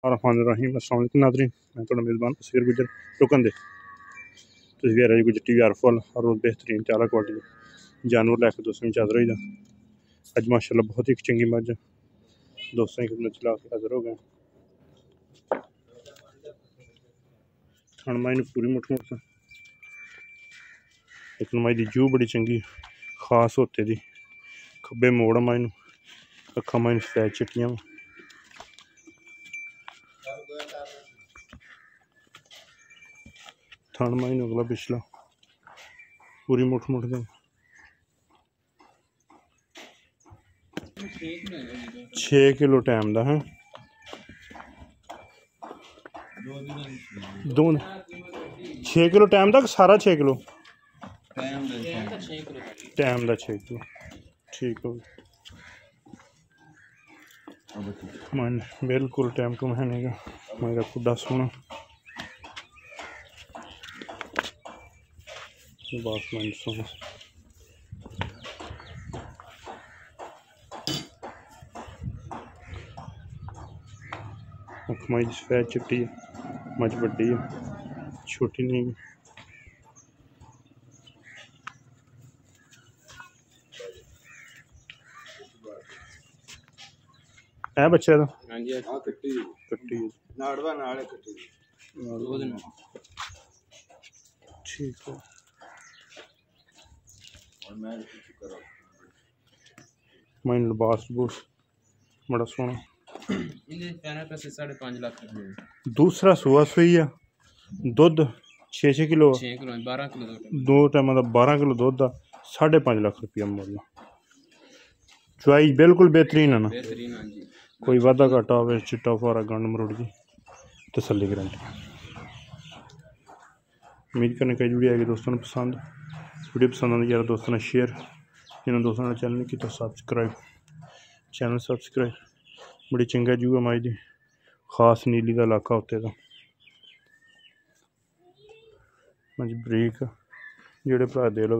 रहीम अस्सलाम वालेकुम नाज़रीन, मैं थोड़ा मेज़बान तस्वीर गुजर रुकन दे तस्वीर है गुजर टीवी फुल और रोज़ बेहतरीन त्याला क्वालिटी जानवर लैके दोस्तों चादर ही अज माशाल्लाह बहुत ही चंगी मझ दोस्तों की खिदमत चला के हाजिर हो गए। थन माई पूरी मुठ मुठ एक माई की जू बड़ी चंगी खास होते दी खब्बे मोड़ माई अखा माई सफेद चिट्टियां थन माई अगला पिछला पूरी मुठ मुठ का 6 किलो टाइम का है दो 6 किलो टाइम का सारा 6 किलो टाइम का 6 किलो ठीक हो मन बिल्कुल टाइम को है नहीं मेरा खुदा सोना बस मन सोना मई सफेद चिट्टी है मझ बड़ी है छोटी नहीं है बच्चे का ठीक है मैं लिबास लबूस बड़ा सोना दूसरा सुआ सुई है दुध 6 किलो 12 किलो दो टाइम का 12 किलो दुध 5.5 लाख रुपया मुल चुआई बिल्कुल बेहतरीन है ना कोई वादा घाटा हो चिट्टा फुहारा गंड मरोड़ की तसल्ली गारंटी उम्मीद करने कई वीडियो आएगी दोस्तों ने पसंद वीडियो पसंद आती यार दोस्तों ने शेयर जिन्होंने दोस्तों ने चैनल की तो सब्सक्राइब बड़ी चंगा जू है माई दी खास नीली का इलाका उत्ते का मज बरीक जेड़े भरा दे लो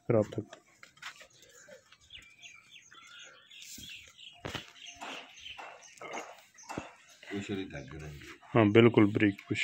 रब्ता हाँ बिल्कुल बरीक कुछ